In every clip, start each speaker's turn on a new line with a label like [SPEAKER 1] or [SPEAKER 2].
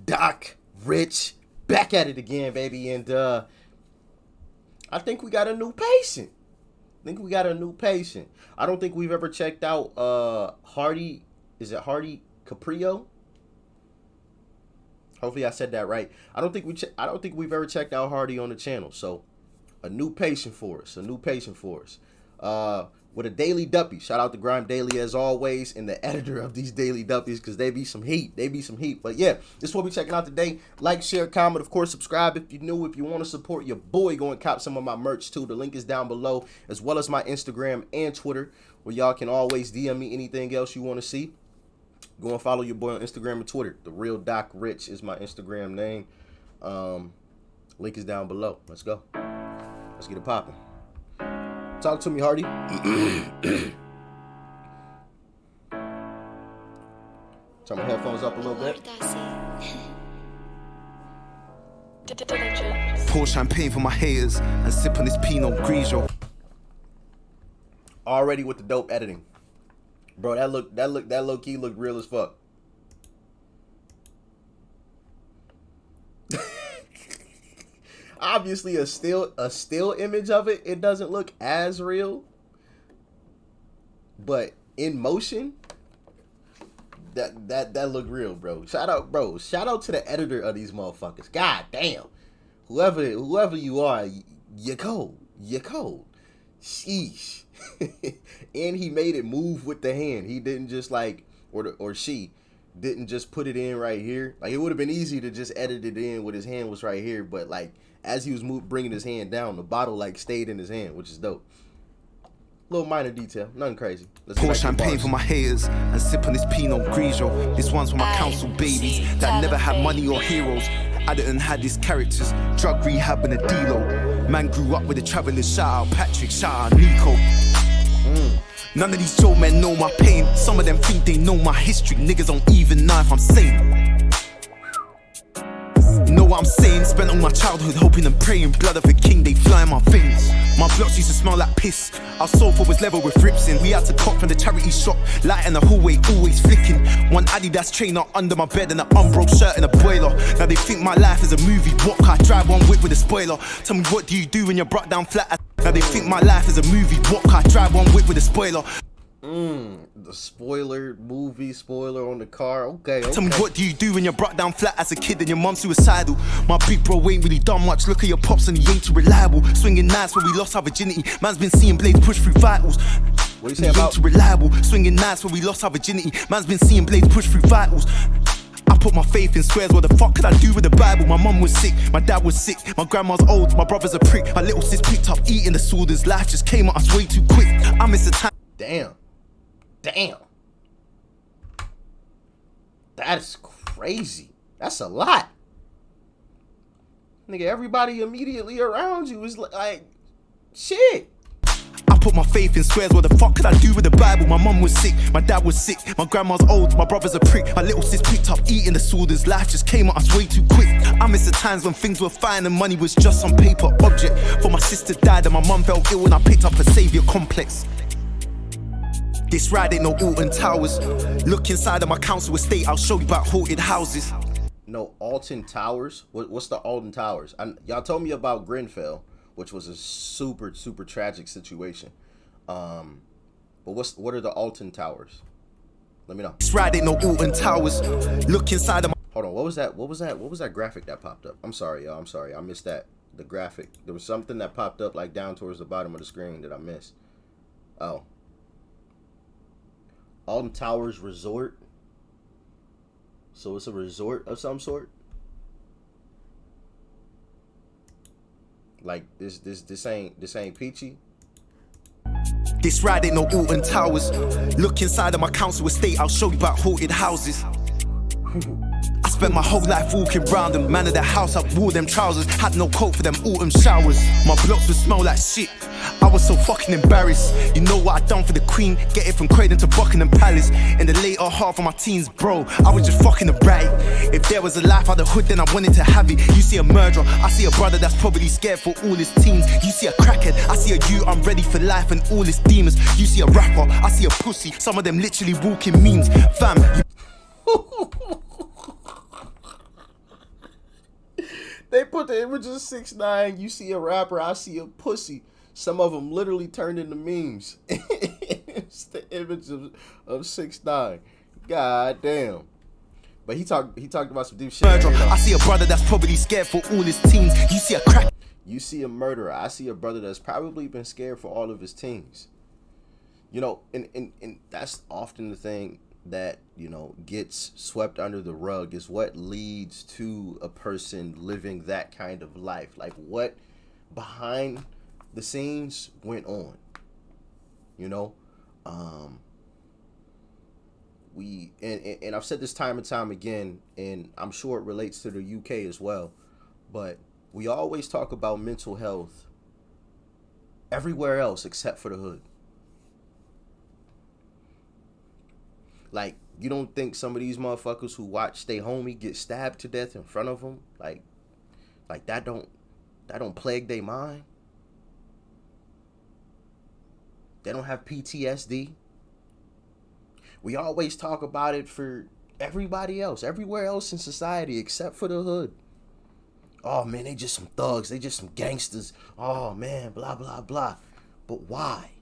[SPEAKER 1] Doc Rich back at it again, baby. And I think we got a new patient. I don't think we've ever checked out Hardy. Is it Hardy Caprio? Hopefully I said that right. I don't think we've ever checked out Hardy on the channel. So a new patient for us. With a daily Duppy. Shout out to Grime Daily as always, and the editor of these daily Duppies, because they be some heat. But yeah, this is what we checking out today. Like, share, comment, of course, subscribe if you're new. If you want to support your boy, go and cop some of my merch too. The link is down below, as well as my Instagram and Twitter, where y'all can always DM me anything else you want to see. Go and follow your boy on Instagram and Twitter. The Real Doc Rich is my Instagram name. Link is down below. Let's go. Let's get it popping. Talk to me, Hardy. Turn my headphones up a little bit.
[SPEAKER 2] Pour champagne for my haters and sip on this Pinot Grigio.
[SPEAKER 1] Already with the dope editing, bro. That low key looked real as fuck. Obviously, a still image of it, it doesn't look as real, but in motion, that looked real, bro. Shout out to the editor of these motherfuckers. God damn, whoever you are, you cold. Sheesh. And he made it move with the hand. He didn't just or she didn't just put it in right here. Like, it would have been easy to just edit it in with his hand was right here, but like, as he was bringing his hand down, the bottle like stayed in his hand, which is dope. Little minor detail, nothing crazy.
[SPEAKER 2] Pour champagne for my haters and sip on this Pinot Grigio. This one's for my council babies that never had money or heroes. I didn't have these characters, drug rehab and a D-Lo. Man grew up with a traveling. Shout out Patrick, shout out Nico. None of these Joe men know my pain. Some of them think they know my history. Niggas don't even know if I'm sane. Know what I'm saying? Spent all my childhood hoping and praying. Blood of a king, they fly in my veins. My blocks used to smell like piss. Our sofa was level with rips in. We had to cop from the charity shop. Light in the hallway, always flicking. One Adidas trainer under my bed and an unbroke shirt and a boiler. Now they think my life is a movie. What I drive one whip with a spoiler. Tell me, what do you do when you're brought down flat? Now they think my life is a movie. What I drive one whip with a spoiler.
[SPEAKER 1] The movie spoiler on the car. Okay.
[SPEAKER 2] Tell me, what do you do when you're brought down flat as a kid and your mum's suicidal? My big bro ain't really done much. Look at your pops and he ain't too reliable. Swinging knives where we lost our virginity. Man's been seeing blades push through vitals.
[SPEAKER 1] What do you say about?
[SPEAKER 2] Too reliable. Swinging knives where we lost our virginity. Man's been seeing blades push through vitals. I put my faith in squares. What the fuck could I do with the Bible? My mum was sick, my dad was sick, my grandma's old, my brother's a prick. My little sis picked up eating disorders. Life just came at us way too quick. I miss the time.
[SPEAKER 1] Damn. That's crazy. That's a lot. Nigga, everybody immediately around you is like, shit.
[SPEAKER 2] I put my faith in squares. What the fuck could I do with the Bible? My mum was sick, my dad was sick, my grandma's old, my brother's a prick. My little sis picked up eating disorders. Life just came at us way too quick. I miss the times when things were fine and money was just some paper object. For my sister died and my mum fell ill and I picked up a savior complex. This ride ain't no Alton Towers. Look inside of my council estate, I'll show you about haunted houses.
[SPEAKER 1] No Alton Towers? What's the Alton Towers? Y'all told me about Grenfell, which was a super tragic situation. But what are the Alton Towers? Let me know.
[SPEAKER 2] This ride ain't no Alton Towers. Look inside of my...
[SPEAKER 1] Hold on, what was that graphic that popped up? I'm sorry, y'all. I'm sorry. I missed that. The graphic. There was something that popped up like down towards the bottom of the screen that I missed. Oh. Alton Towers Resort. So it's a resort of some sort. Like this ain't peachy.
[SPEAKER 2] This ride ain't no Alton Towers. Look inside of my council estate, I'll show you about haunted houses. I spent my whole life walking round them. Man of the house, I wore them trousers. Had no coat for them autumn showers. My blocks would smell like shit. I was so fucking embarrassed. You know what I done for the queen? Get it from Croydon to Buckingham Palace. In the later half of my teens, bro, I was just fucking erratic. If there was a life out of the hood, then I wanted to have it. You see a murderer, I see a brother that's probably scared for all his teens. You see a crackhead, I see a you, I'm ready for life and all his demons. You see a rapper, I see a pussy, some of them literally walking memes. Fam,
[SPEAKER 1] put the image of 6ix9ine. You see a rapper, I see a pussy. Some of them literally turned into memes. It's the image of 6ix9ine. God damn. But he talked about some deep shit.
[SPEAKER 2] I see a brother that's probably scared for all his teens. You see a crack.
[SPEAKER 1] You see a murderer. I see a brother that's probably been scared for all of his teens. You know, and that's often the thing that, you know, gets swept under the rug, is what leads to a person living that kind of life. Like, what behind the scenes went on, you know? And I've said this time and time again, and I'm sure it relates to the UK as well, but we always talk about mental health everywhere else except for the hood. Like, you don't think some of these motherfuckers who watch Stay Homie get stabbed to death in front of them, like that don't plague their mind? They don't have PTSD. We always talk about it for everybody else, everywhere else in society except for the hood. Oh man, they just some thugs, they just some gangsters. Oh man, blah blah blah. But why?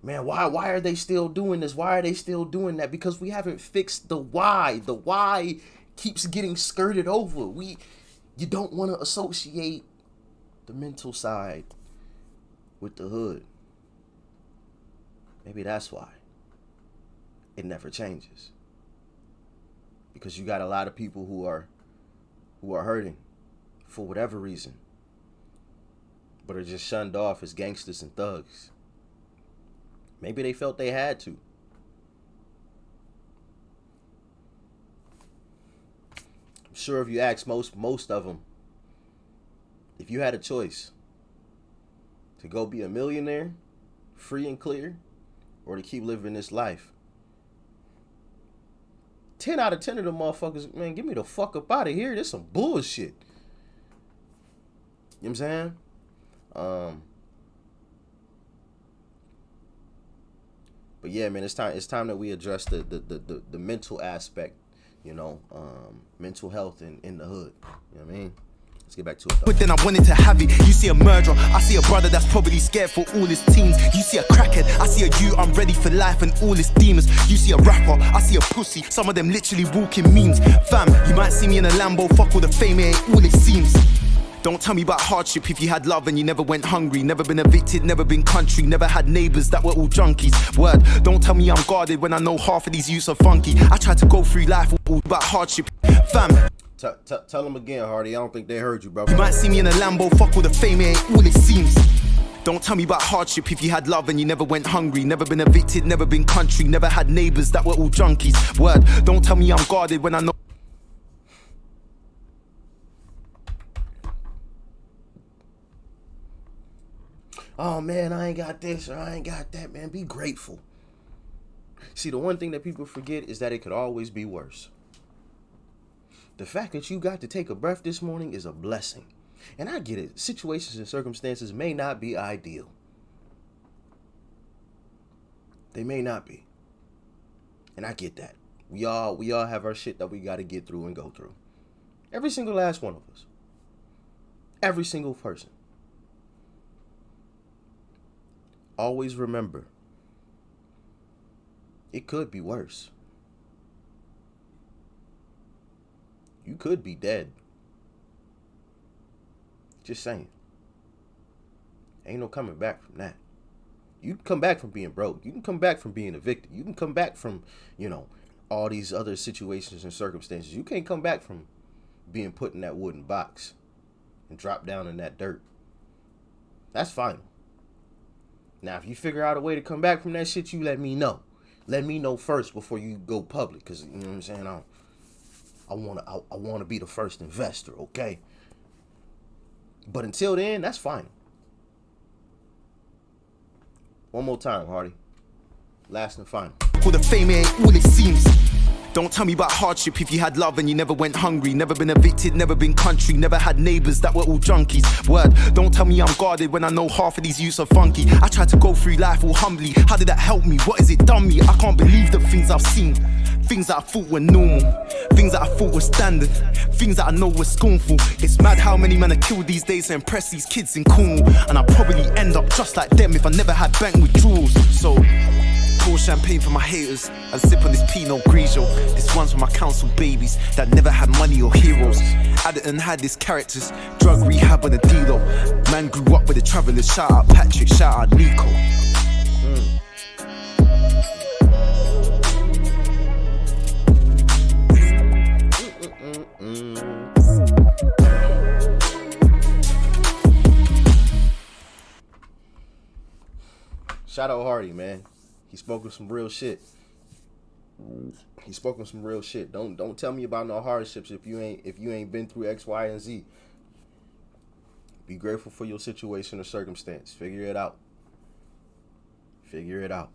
[SPEAKER 1] Man, why are they still doing this? Why are they still doing that? Because we haven't fixed the why. The why keeps getting skirted over. You don't want to associate the mental side with the hood. Maybe that's why it never changes. Because you got a lot of people who are hurting for whatever reason, but are just shunned off as gangsters and thugs. Maybe they felt they had to. I'm sure if you ask most of them, if you had a choice to go be a millionaire, free and clear, or to keep living this life, 10 out of 10 of them motherfuckers, man, get me the fuck up out of here. This some bullshit. You know what I'm saying? But yeah, man, it's time that we address the mental aspect, you know, mental health in the hood. You know what I mean? Let's get back to it, though.
[SPEAKER 2] But then I wanted to have it. You see a murderer, I see a brother that's probably scared for all his teens. You see a crackhead, I see a you, I'm ready for life and all his demons. You see a rapper, I see a pussy, some of them literally walking memes. Fam, you might see me in a Lambo, fuck all the fame, it ain't all it seems. Don't tell me about hardship if you had love and you never went hungry. Never been evicted, never been country. Never had neighbours that were all junkies. Word, don't tell me I'm guarded when I know half of these youths are funky. I tried to go through life all about hardship. Fam,
[SPEAKER 1] tell them again, Hardy. I don't think they heard you, bro.
[SPEAKER 2] You might see me in a Lambo, fuck all the fame, it ain't all it seems. Don't tell me about hardship if you had love and you never went hungry. Never been evicted, never been country. Never had neighbours that were all junkies. Word, don't tell me I'm guarded when I know.
[SPEAKER 1] Oh man, I ain't got this or I ain't got that, man. Be grateful. See, the one thing that people forget is that it could always be worse. The fact that you got to take a breath this morning is a blessing. And I get it. Situations and circumstances may not be ideal. They may not be. And I get that. We all have our shit that we got to get through and go through. Every single last one of us. Every single person. Always remember, it could be worse. You could be dead. Just saying. Ain't no coming back from that. You can come back from being broke. You can come back from being evicted. You can come back from, you know, all these other situations and circumstances. You can't come back from being put in that wooden box and drop down in that dirt. That's final. Now, if you figure out a way to come back from that shit, you let me know. Let me know first before you go public, because, you know what I'm saying, I want to be the first investor, okay? But until then, that's fine. One more time, Hardy. Last and final.
[SPEAKER 2] All the fame ain't all it seems. Don't tell me about hardship if you had love and you never went hungry. Never been evicted, never been country. Never had neighbours that were all junkies. Word, don't tell me I'm guarded when I know half of these youths are funky. I tried to go through life all humbly. How did that help me? What has it done me? I can't believe the things I've seen. Things that I thought were normal, things that I thought were standard, things that I know were scornful. It's mad how many men are killed these days to impress these kids in Cornwall. And I'd probably end up just like them if I never had bank withdrawals. So pour champagne for my haters and sip on this Pinot Grigio. This one's for my council babies that never had money or heroes. Adderton had these characters, drug rehab on the D-Lo. Man grew up with the travellers, shout out Patrick, shout out Nico.
[SPEAKER 1] Shout out Hardy, man. He spoke with some real shit. He spoke with some real shit. Don't tell me about no hardships if you ain't been through X, Y, and Z. Be grateful for your situation or circumstance. Figure it out. Figure it out.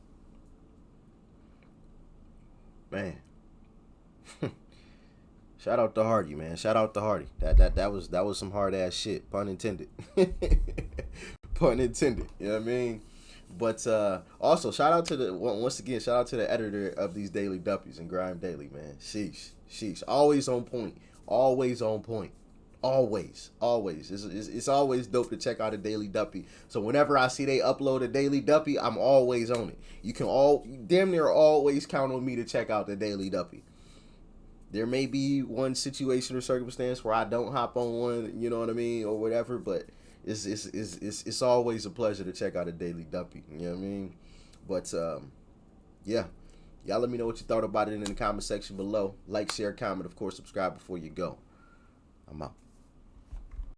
[SPEAKER 1] Man. Shout out to Hardy, man. Shout out to Hardy. That was some hard ass shit. Pun intended. Pun intended. You know what I mean? But also shout out to shout out to the editor of these Daily Duppies and Grime Daily, man. Sheesh. Always on point. Always on point. Always. It's always dope to check out a Daily Duppy. So whenever I see they upload a Daily Duppy, I'm always on it. You damn near always count on me to check out the Daily Duppy. There may be one situation or circumstance where I don't hop on one, you know what I mean, or whatever, but it's always a pleasure to check out a Daily Duppy, you know what I mean? But yeah, y'all let me know what you thought about it in the comment section below. Like, share, comment, of course, subscribe before you go. I'm out.